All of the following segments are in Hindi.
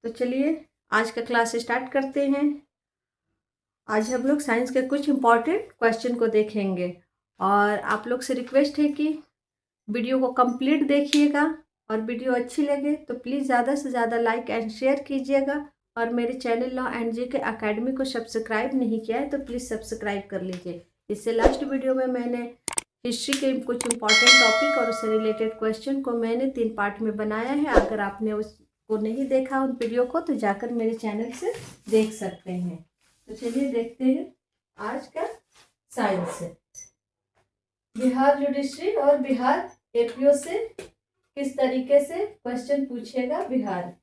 तो चलिए आज का क्लास स्टार्ट करते हैं। आज हम लोग साइंस के कुछ इम्पॉर्टेंट क्वेश्चन को देखेंगे और आप लोग से रिक्वेस्ट है कि वीडियो को कंप्लीट देखिएगा और वीडियो अच्छी लगे तो प्लीज़ ज़्यादा से ज़्यादा लाइक एंड शेयर कीजिएगा। और मेरे चैनल लॉ एंड जी के अकेडमी को सब्सक्राइब नहीं किया है तो प्लीज़ सब्सक्राइब कर लीजिए। इससे लास्ट वीडियो में मैंने हिस्ट्री के कुछ इम्पॉर्टेंट टॉपिक और उससे रिलेटेड क्वेश्चन को मैंने 3 पार्ट में बनाया है। अगर आपने उसको नहीं देखा उन वीडियो को तो जाकर मेरे चैनल से देख सकते हैं। तो चलिए देखते हैं आज का साइंस से। बिहार जुडिशरी और बिहार एपीओ से किस तरीके से क्वेश्चन पूछेगा बिहार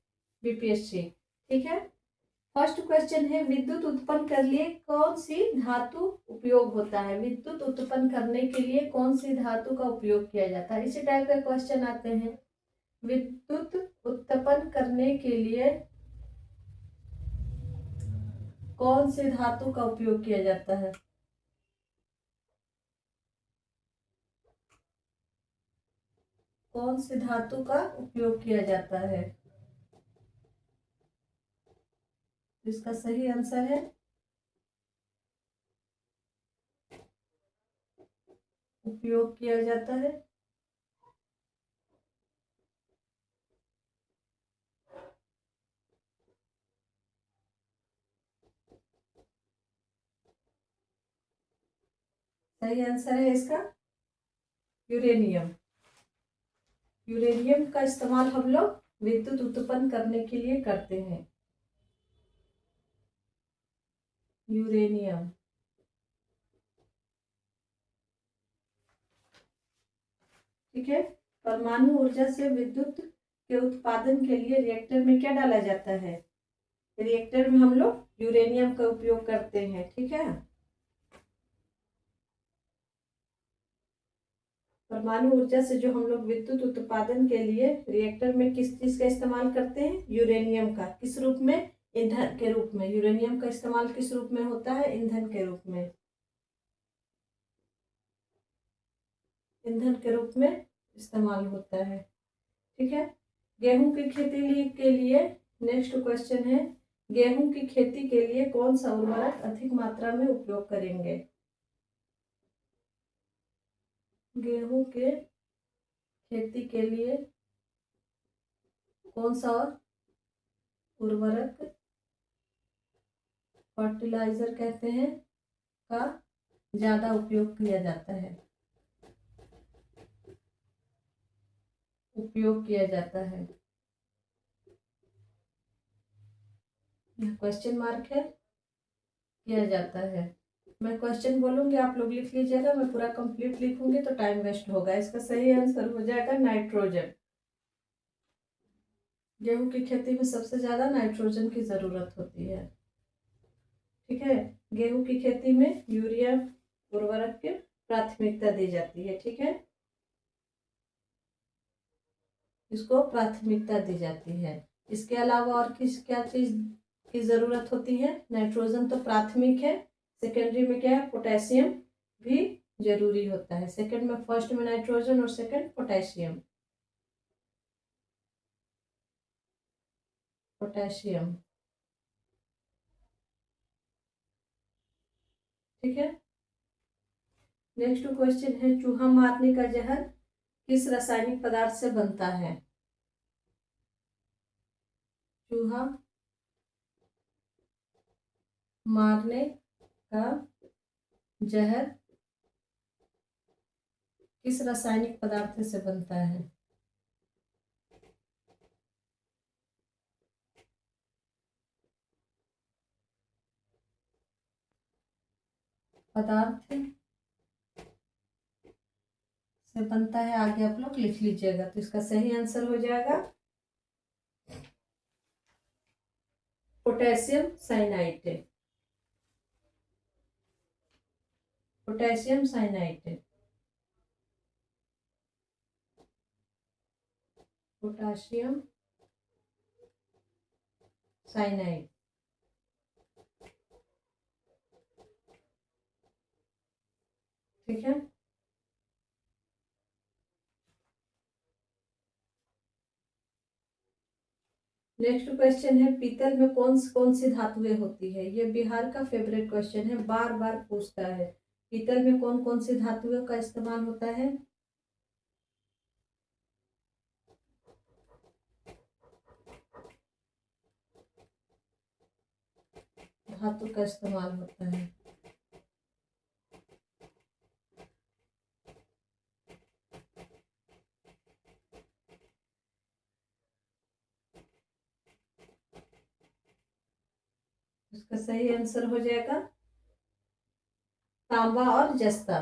बीपीएससी। ठीक है, फर्स्ट क्वेश्चन है विद्युत उत्पन्न कर लिए कौन सी धातु उपयोग होता है। विद्युत उत्पन्न करने के लिए कौन सी धातु का उपयोग किया जाता है। इसी टाइप का क्वेश्चन आते हैं। विद्युत उत्पन्न करने के लिए कौन सी धातु का उपयोग किया जाता है। कौन सी धातु का उपयोग किया जाता है। इसका सही आंसर है उपयोग किया जाता है सही आंसर है इसका यूरेनियम। यूरेनियम का इस्तेमाल हम लोग विद्युत उत्पन्न करने के लिए करते हैं। यूरेनियम। ठीक है, परमाणु ऊर्जा से विद्युत के उत्पादन के लिए रिएक्टर में क्या डाला जाता है। रिएक्टर में हम लोग यूरेनियम का उपयोग करते हैं। ठीक है, परमाणु ऊर्जा से जो हम लोग विद्युत उत्पादन के लिए रिएक्टर में किस चीज का इस्तेमाल करते हैं। यूरेनियम का। किस रूप में। ईंधन के रूप में। यूरेनियम का इस्तेमाल किस रूप में होता है। ईंधन के रूप में। ईंधन के रूप में इस्तेमाल होता है। ठीक है, गेहूं की खेती के लिए नेक्स्ट क्वेश्चन है गेहूं की खेती के लिए कौन सा उर्वरक अधिक मात्रा में उपयोग करेंगे। गेहूं के खेती के लिए कौन सा उर्वरक फर्टिलाइजर कहते हैं का ज्यादा उपयोग किया जाता है। उपयोग किया जाता है। क्वेश्चन मार्क है किया जाता है। मैं क्वेश्चन बोलूंगी आप लोग लिख लीजिएगा। मैं पूरा कंप्लीट लिखूंगी तो टाइम वेस्ट होगा। इसका सही आंसर हो जाएगा नाइट्रोजन। गेहूं की खेती में सबसे ज्यादा नाइट्रोजन की जरूरत होती है। ठीक है, गेहूं की खेती में यूरिया उर्वरक की प्राथमिकता दी जाती है। ठीक है, इसको प्राथमिकता दी जाती है। इसके अलावा और किस क्या चीज की जरूरत होती है। नाइट्रोजन तो प्राथमिक है। सेकेंडरी में क्या है, पोटेशियम भी जरूरी होता है। सेकंड में, फर्स्ट में नाइट्रोजन और सेकंड पोटेशियम। पोटेशियम। ठीक है, नेक्स्ट क्वेश्चन है चूहा मारने का जहर किस रासायनिक पदार्थ से बनता है। चूहा मारने का जहर किस रासायनिक पदार्थ से बनता है। पदार्थ से बनता है, आगे आप लोग लिख लीजिएगा। तो इसका सही आंसर हो जाएगा potassium cyanide. Potassium cyanide. Potassium cyanide. ठीक है, नेक्स्ट क्वेश्चन है, पीतल में कौन कौन सी धातुएं होती है। ये बिहार का फेवरेट क्वेश्चन है, बार बार पूछता है। पीतल में कौन कौन सी धातुओं का इस्तेमाल होता है। धातु का इस्तेमाल होता है। इसका सही आंसर हो जाएगा तांबा और जस्ता।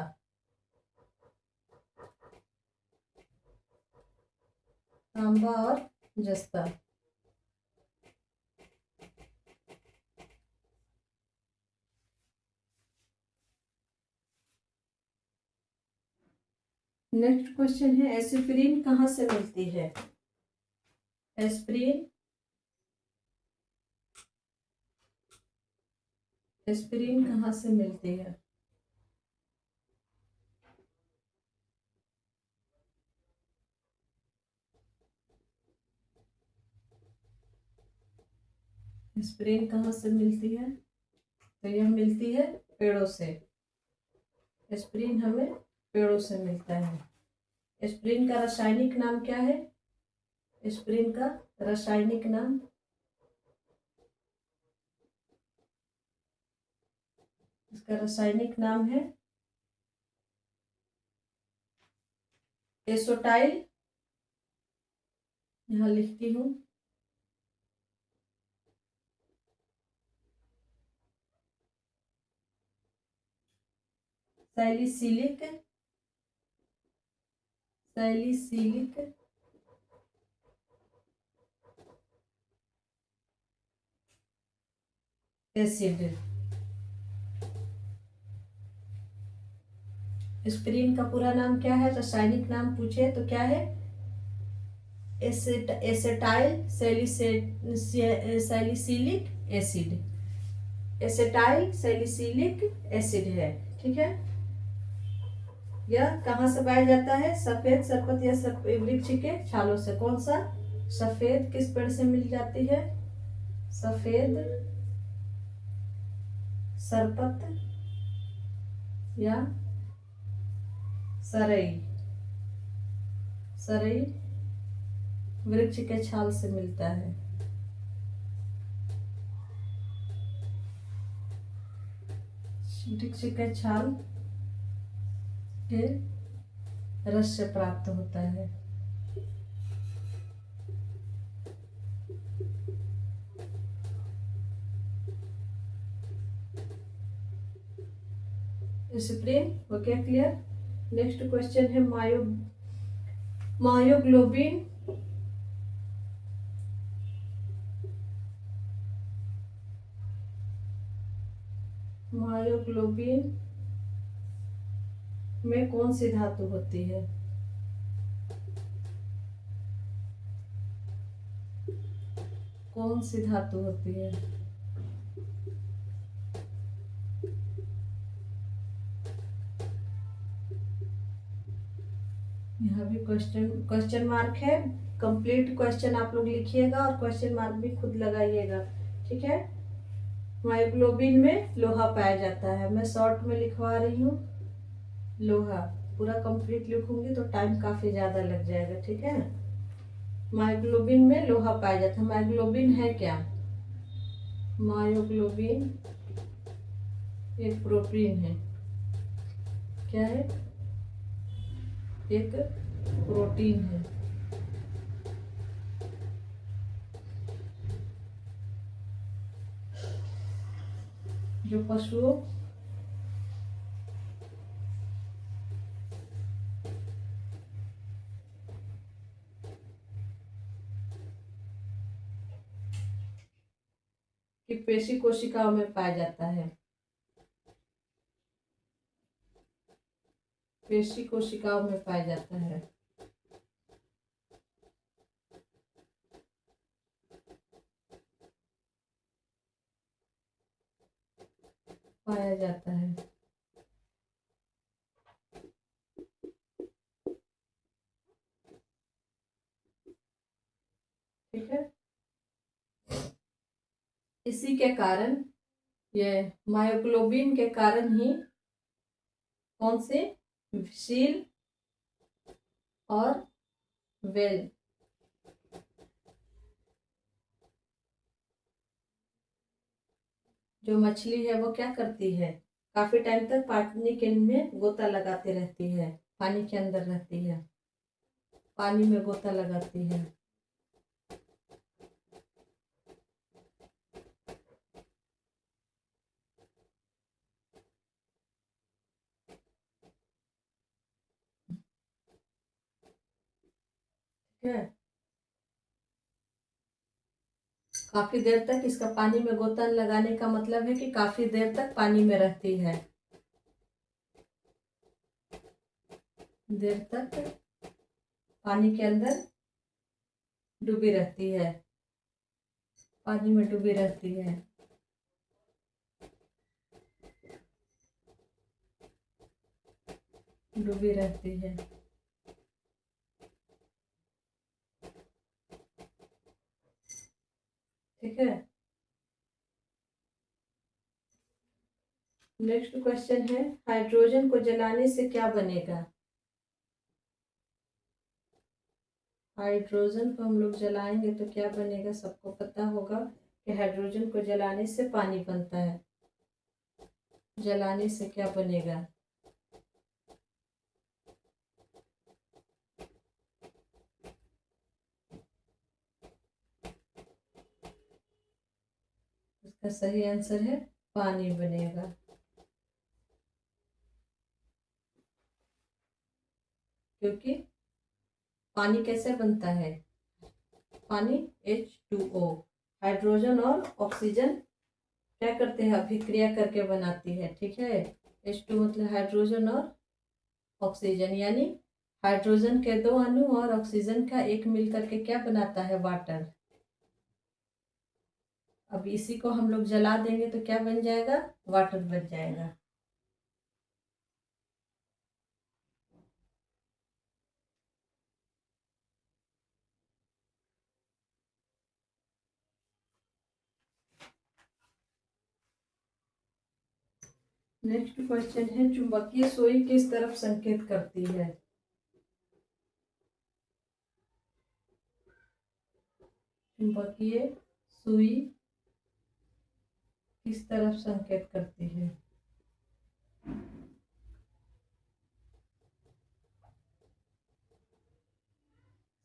तांबा और जस्ता। नेक्स्ट क्वेश्चन है, एस्पिरिन कहाँ से मिलती है। एस्पिरिन एस्पिरिन कहाँ से मिलती है। एस्पिरिन कहाँ से मिलती है, तो यह मिलती है पेड़ों से। एस्पिरिन हमें पेड़ों से मिलता है। एस्पिरिन का रासायनिक नाम क्या है। एस्पिरिन का रासायनिक नाम, इसका रासायनिक नाम है एसोटाइल। यहाँ लिखती हूँ, सैलिसिलिक एसिड। एस्पिरिन का पूरा नाम क्या है, रासायनिक नाम पूछे तो क्या है, acetyl salicylic acid. Acetyl salicylic acid है, ठीक है। यह कहाँ से पाया जाता है, सफेद सरपत या वृक्ष के छालों से। कौन सा, सफेद किस पेड़ से मिल जाती है, सफेद सरपत या सरई। सरई वृक्ष के छाल से मिलता है। वृक्ष के छाल के रस से प्राप्त होता है। एस्पिरिन हो गया क्लियर। नेक्स्ट क्वेश्चन है, मायोग्लोबिन मायोग्लोबिन में कौन सी धातु होती है। कौन सी धातु होती है। यहाँ भी क्वेश्चन मार्क है। कंप्लीट क्वेश्चन आप लोग लिखिएगा और क्वेश्चन मार्क भी खुद लगाइएगा, ठीक है। मायोग्लोबिन में लोहा पाया जाता है। मैं शॉर्ट में लिखवा रही हूँ लोहा, पूरा कंप्लीट लिखूंगी तो टाइम काफी ज्यादा लग जाएगा, ठीक है। मायोग्लोबिन में लोहा पाया जाता है। मायोग्लोबिन है क्या, मायोग्लोबिन एक प्रोटीन है। क्या है, एक प्रोटीन है। जो पशुओं की पेशी कोशिकाओं में पाया जाता है। पेशी कोशिकाओं में पाया जाता है। पाया जाता है, ठीक है। इसी के कारण, ये मायोग्लोबिन के कारण ही कौन से सील और वेल जो मछली है वो क्या करती है, काफी टाइम तक पानी के में गोता लगाते रहती है, पानी के अंदर रहती है, पानी में गोता लगाती है। ठीक है, काफी देर तक इसका पानी में गोता लगाने का मतलब है कि काफी देर तक पानी में रहती है, देर तक पानी के अंदर डूबी रहती है, पानी में डूबी रहती है। डूबी रहती है। ठीक है, नेक्स्ट क्वेश्चन है, हाइड्रोजन को जलाने से क्या बनेगा। हाइड्रोजन को हम लोग जलाएंगे तो क्या बनेगा, सबको पता होगा कि हाइड्रोजन को जलाने से पानी बनता है। जलाने से क्या बनेगा, इसका सही आंसर है पानी बनेगा। क्योंकि पानी कैसे बनता है, पानी H2O, हाइड्रोजन और ऑक्सीजन क्या करते हैं, अभिक्रिया करके बनाती है। ठीक है, H2 मतलब हाइड्रोजन और ऑक्सीजन, यानी हाइड्रोजन के दो अणु और ऑक्सीजन का एक मिलकर के क्या बनाता है, वाटर। अब इसी को हम लोग जला देंगे तो क्या बन जाएगा, वाटर बन जाएगा। नेक्स्ट क्वेश्चन है, चुंबकीय सुई किस तरफ संकेत करती है। चुंबकीय सुई किस तरफ संकेत करती है।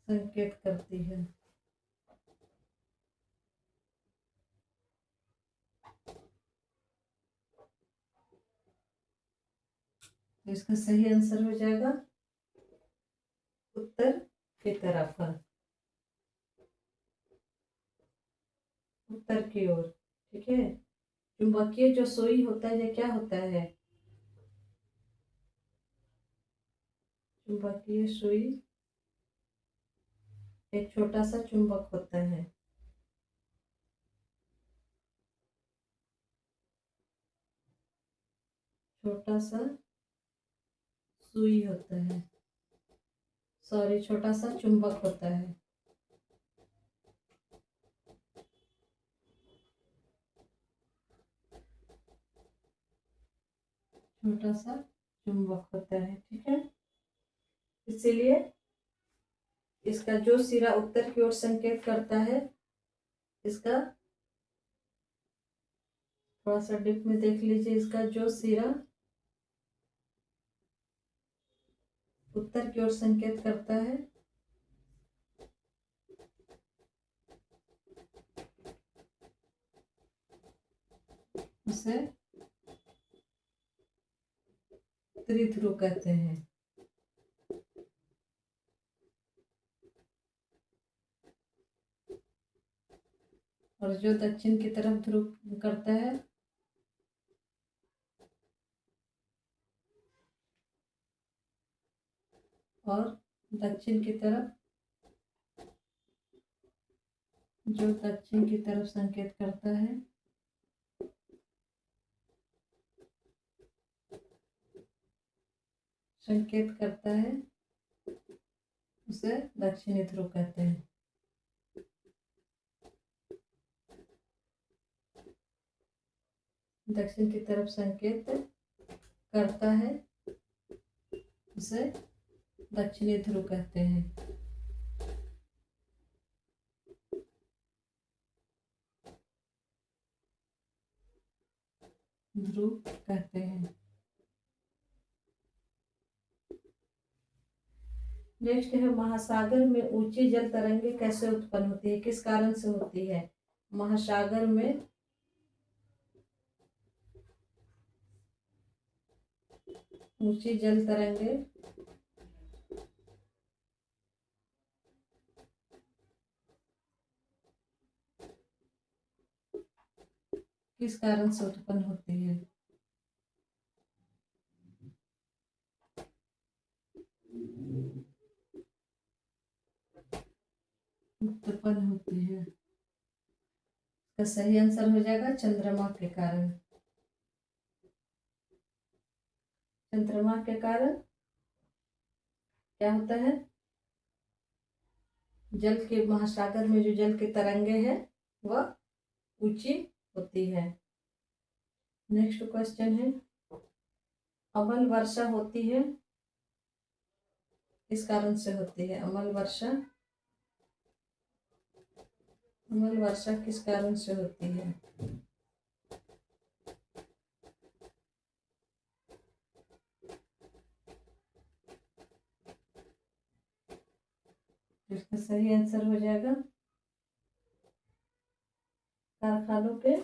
संकेत करती है। तो इसका सही आंसर हो जाएगा उत्तर की तरफ, उत्तर की ओर। ठीक है, चुंबकीय जो सुई होता है ये क्या होता है, चुंबकीय सुई एक छोटा सा चुंबक होता है। छोटा सा सुई होता है, सॉरी छोटा सा चुंबक होता है। छोटा सा चुंबक होता है। ठीक है, इसीलिए इसका जो सिरा उत्तर की ओर संकेत करता है, इसका थोड़ा सा डिप में देख लीजिए, इसका जो सिरा उत्तर की ओर संकेत करता है उसे त्रिध्रुव कहते हैं। और जो दक्षिण की तरफ ध्रुव करता है और दक्षिण की तरफ, जो दक्षिण की तरफ संकेत करता है संकेत करता है उसे दक्षिणी ध्रुव कहते हैं। दक्षिण की तरफ संकेत करता है, इसे दक्षिणी ध्रुव कहते हैं। ध्रुव कहते हैं। नेक्स्ट है, महासागर में ऊंची जल तरंगे कैसे उत्पन्न होती है, किस कारण से होती है। महासागर में ऊंची जल तरंगे किस कारण से उत्पन्न होती है। उत्पन्न होती है, तो सही आंसर हो जाएगा चंद्रमा के कारण। चंद्रमा के कारण क्या होता है, जल के महासागर में जो जल की तरंगे हैं वह ऊंची होती है। नेक्स्ट क्वेश्चन है, अमल वर्षा होती है किस कारण से होती है। अमल वर्षा किस कारण से होती है। इसका सही आंसर हो जाएगा कारखानों के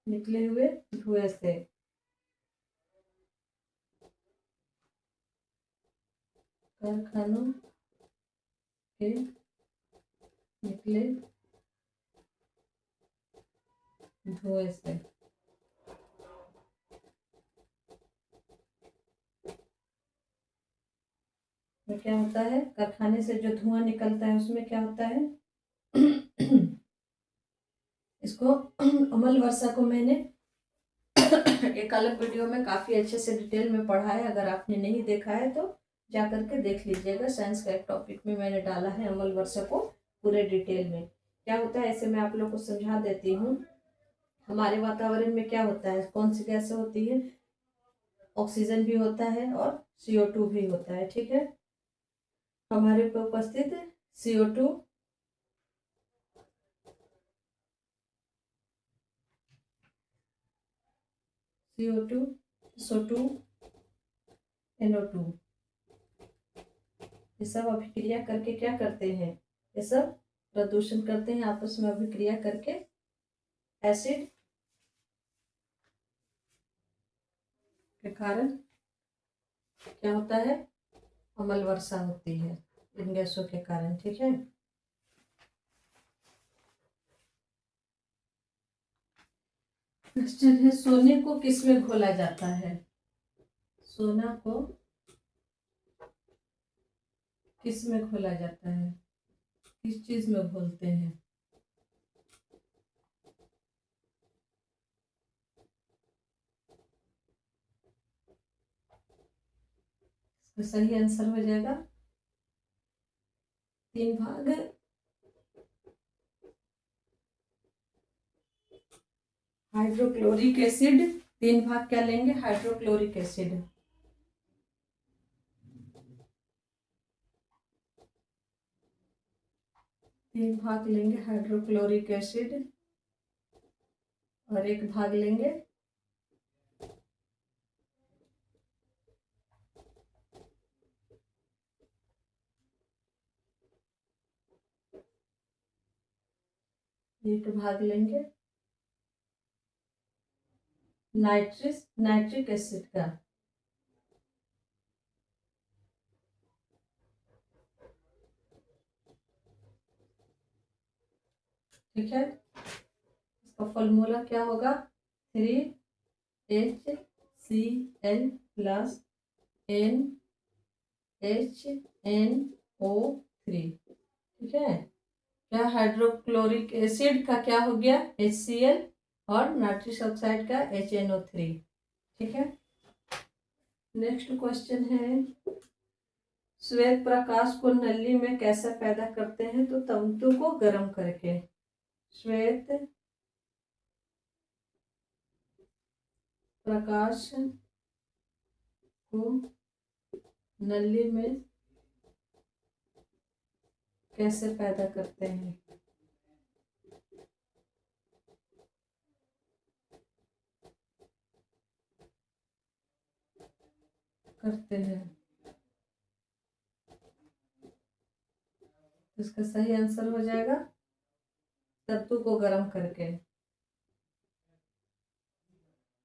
निकले हुए धुएं से। कारखानों के निकले धुएं से। में क्या होता है, कारखाने से जो धुआं निकलता है उसमें क्या होता है इसको अमल वर्षा को मैंने एक अलग वीडियो में काफी अच्छे से डिटेल में पढ़ा है। अगर आपने नहीं देखा है तो जा करके देख लीजिएगा। साइंस का एक टॉपिक में मैंने डाला है अमल वर्षा को पूरे डिटेल में। क्या होता है ऐसे मैं आप लोग को समझा देती हूँ। हमारे वातावरण में क्या होता है, कौन सी गैसें होती है, ऑक्सीजन भी होता है और CO2 भी होता है। ठीक है, हमारे पे उपस्थित CO2 SO2 NO2 ये सब अभिक्रिया करके क्या करते हैं, ये सब प्रदूषण करते हैं आपस में अभिक्रिया करके एसिड के कारण क्या होता है, अमल वर्षा होती है इन गैसों के कारण। ठीक है, क्वेश्चन है, सोने को किस में घोला जाता है। सोना को किस में घोला जाता है, किस चीज में घोलते हैं। तो सही आंसर हो जाएगा 3 भाग हाइड्रोक्लोरिक एसिड। 3 भाग क्या लेंगे, हाइड्रोक्लोरिक एसिड। तीन भाग लेंगे हाइड्रोक्लोरिक एसिड और 1 भाग लेंगे नाइट्रिक एसिड का। ठीक है, इसका फॉर्मूला क्या होगा, 3HCl प्लस NHNO3। ठीक है, क्या हाइड्रोक्लोरिक एसिड का क्या हो गया HCl और नाइट्रस ऑक्साइड का HNO3। ठीक है, नेक्स्ट क्वेश्चन है, श्वेत प्रकाश को नली में कैसे पैदा करते हैं, तो तंतु को गर्म करके। श्वेत प्रकाश को नली में कैसे पैदा करते हैं? करते हैं। तो इसका सही आंसर हो जाएगा तंतु को गर्म करके।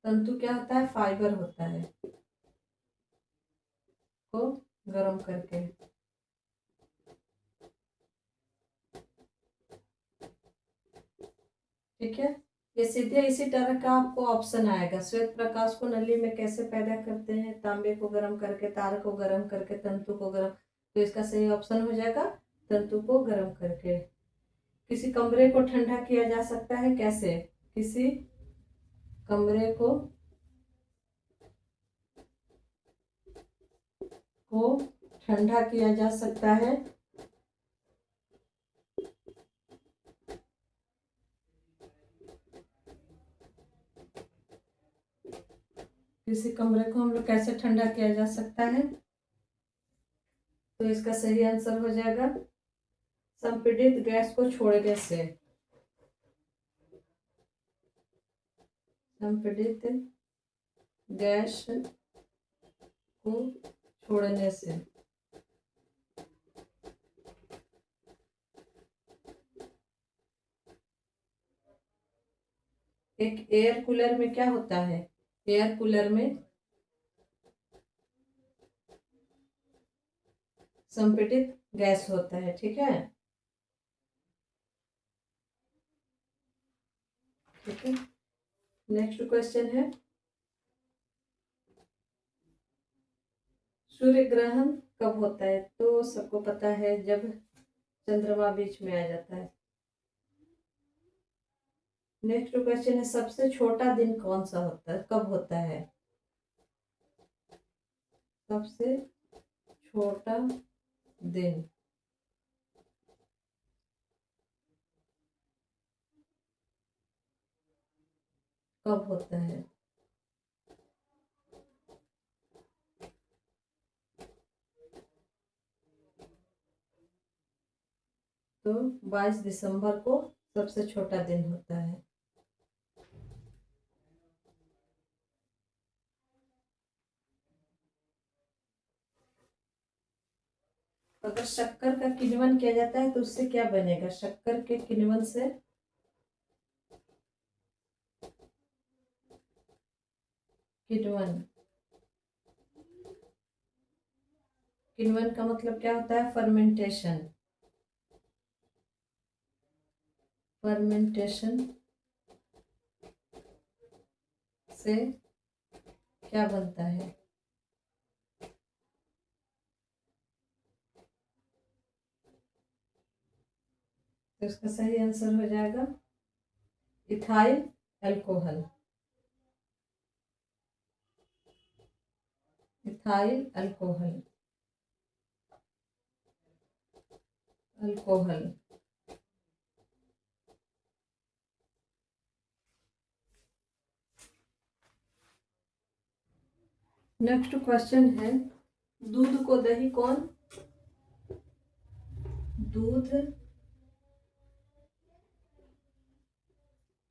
तंतु क्या होता है? फाइबर होता है, को गर्म करके। ठीक है, ये सीधे इसी तरह का आपको ऑप्शन आएगा। श्वेत प्रकाश को नली में कैसे पैदा करते हैं? तांबे को गर्म करके, तार को गर्म करके, तंतु को गर्म। तो इसका सही ऑप्शन हो जाएगा तंतु को गर्म करके। किसी कमरे को ठंडा किया जा सकता है कैसे? किसी कमरे को ठंडा किया जा सकता है किसी कमरे को हम लोग कैसे ठंडा किया जा सकता है? तो इसका सही आंसर हो जाएगा संपीड़ित गैस को छोड़ने से। संपीड़ित गैस को छोड़ने से। एक एयर कूलर में क्या होता है? एयर कूलर में संपीड़ित गैस होता है। ठीक है, ठीक है। नेक्स्ट क्वेश्चन है, सूर्य ग्रहण कब होता है? तो सबको पता है, जब चंद्रमा बीच में आ जाता है। नेक्स्ट क्वेश्चन है, सबसे छोटा दिन कौन सा होता है? कब होता है? सबसे छोटा दिन कब होता है? तो 22 दिसंबर को सबसे छोटा दिन होता है। अगर शक्कर का किण्वन किया जाता है तो उससे क्या बनेगा? शक्कर के किण्वन से किण्वन किण्वन का मतलब क्या होता है? फर्मेंटेशन। फर्मेंटेशन से क्या बनता है? तो इसका सही आंसर हो जाएगा ethyl alcohol. Ethyl alcohol. Alcohol. Next question है, दूध को दही कौन दूध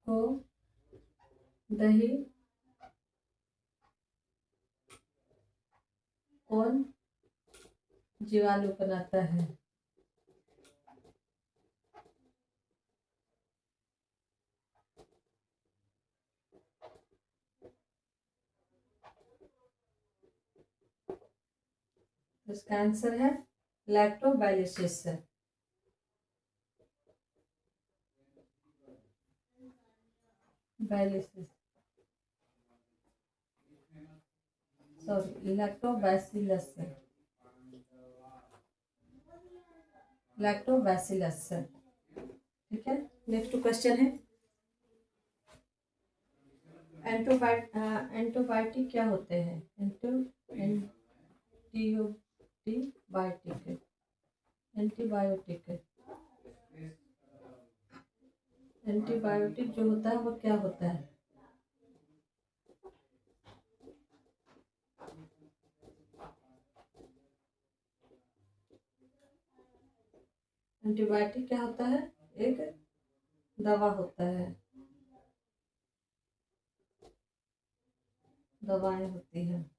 को दही कौन जीवाणु बनाता है? इसका आंसर है लैक्टोबाइलिसिस। बाइलिसिस, सॉरी, लैक्टोबैसिलस। लैक्टोबैसिलस। ठीक है, नेक्स्ट क्वेश्चन है, एंटीबायोटिक क्या होते हैं? एंटीबायोटिक एंटीबायोटिक जो होता है वो क्या होता है? एंटीबायोटिक क्या होता है? एक दवा होता है, दवाएं होती हैं।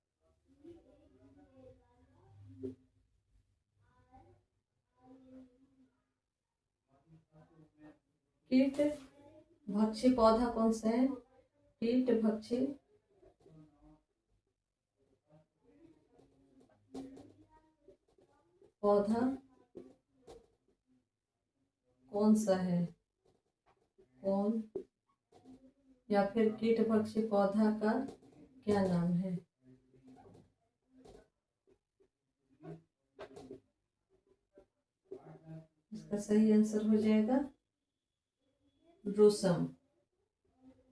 कीट भक्षी पौधा कौन सा है? कीट भक्षी पौधा कौन सा है? कौन या फिर कीट भक्षी पौधा का क्या नाम है? इसका सही आंसर हो जाएगा ड्रोसम।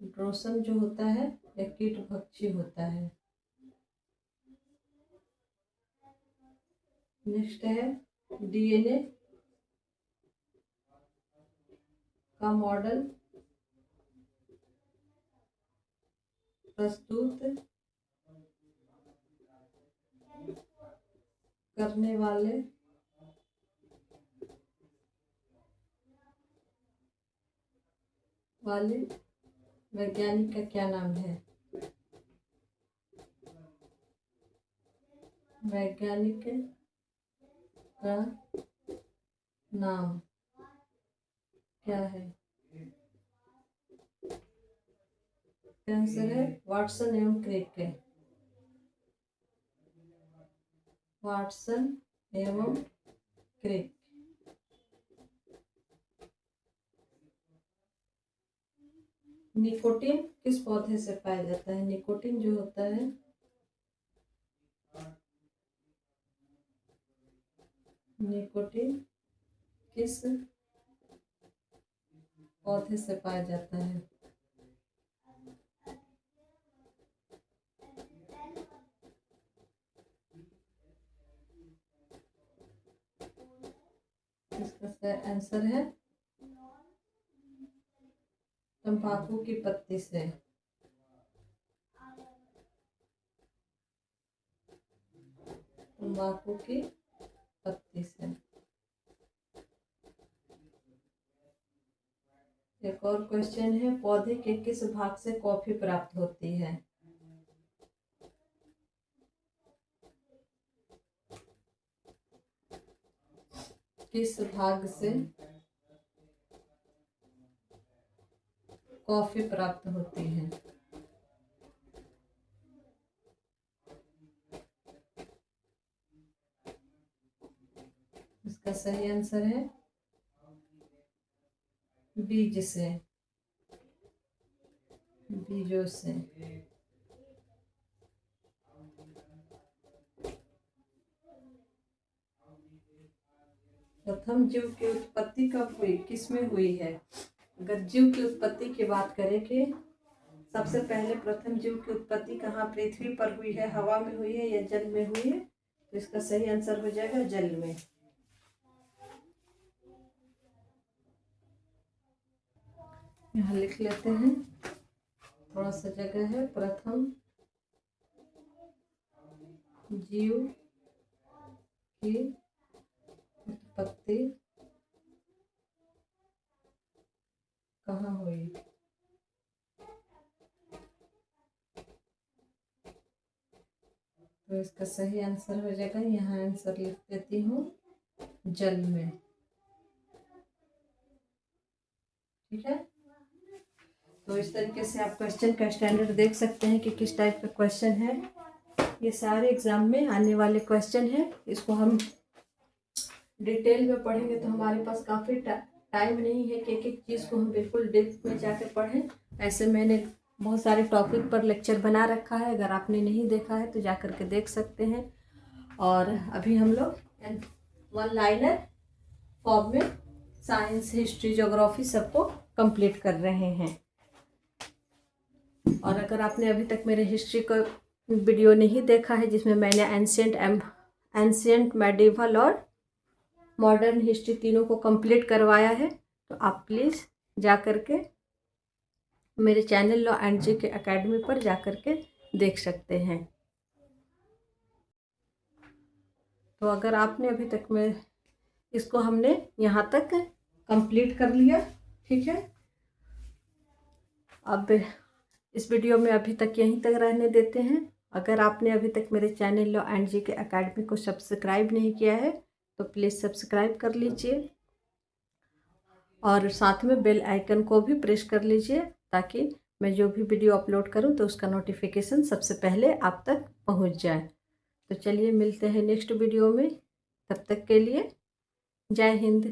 ड्रोसम जो होता है यह कीट भक्षी होता है। नेक्स्ट है डीएनए का मॉडल प्रस्तुत करने वाले वैज्ञानिक का क्या नाम है? वैज्ञानिक का नाम क्या है? आंसर है वाटसन एवं क्रिक है। वाटसन एवं क्रिक। निकोटीन किस पौधे से पाया जाता है? निकोटीन जो होता है निकोटीन किस पौधे से पाया जाता है? इसका आंसर है तंबाकू की पत्ती से। तंबाकू की पत्ती से। एक और क्वेश्चन है, पौधे के किस भाग से कॉफी प्राप्त होती है? किस भाग से कॉफी प्राप्त होती है? इसका सही आंसर है बीज से, बीजों से। प्रथम जीव की उत्पत्ति कब हुई? किसमें हुई है? अगर जीव की उत्पत्ति की बात करें कि सबसे पहले प्रथम जीव की उत्पत्ति कहाँ पृथ्वी पर हुई है, हवा में हुई है या जल में हुई है? तो इसका सही आंसर हो जाएगा जल में। यहाँ लिख लेते हैं, थोड़ा सा जगह है। प्रथम जीव की उत्पत्ति कहाँ हुई? तो इसका सही आंसर हो जाएगा, यहाँ आंसर लिख देती हूँ, जल में। ठीक है, तो इस तरीके से आप क्वेश्चन का स्टैंडर्ड देख सकते हैं कि किस टाइप का क्वेश्चन है। ये सारे एग्जाम में आने वाले क्वेश्चन हैं। इसको हम डिटेल में पढ़ेंगे तो हमारे पास काफ़ी टाइम नहीं है कि एक एक चीज़ को हम बिल्कुल डेप्थ में जाकर पढ़ें। ऐसे मैंने बहुत सारे टॉपिक पर लेक्चर बना रखा है, अगर आपने नहीं देखा है तो जा कर के देख सकते हैं। और अभी हम लोग वन लाइनर फॉर्म में साइंस, हिस्ट्री, ज्योग्राफी सबको कंप्लीट कर रहे हैं। और अगर आपने अभी तक मेरे हिस्ट्री का वीडियो नहीं देखा है जिसमें मैंने एंशिएंट, मेडिवल और मॉडर्न हिस्ट्री तीनों को कंप्लीट करवाया है, तो आप प्लीज़ जा कर के मेरे channel law and GK academy पर जा कर के देख सकते हैं। तो अगर आपने अभी तक इसको हमने यहाँ तक कंप्लीट कर लिया। ठीक है, अब इस वीडियो में अभी तक यहीं तक रहने देते हैं। अगर आपने अभी तक मेरे channel law and GK academy को सब्सक्राइब नहीं किया है तो प्लीज़ सब्सक्राइब कर लीजिए और साथ में बेल आइकन को भी प्रेस कर लीजिए ताकि मैं जो भी वीडियो अपलोड करूं तो उसका नोटिफिकेशन सबसे पहले आप तक पहुंच जाए। तो चलिए मिलते हैं नेक्स्ट वीडियो में, तब तक के लिए जय हिंद।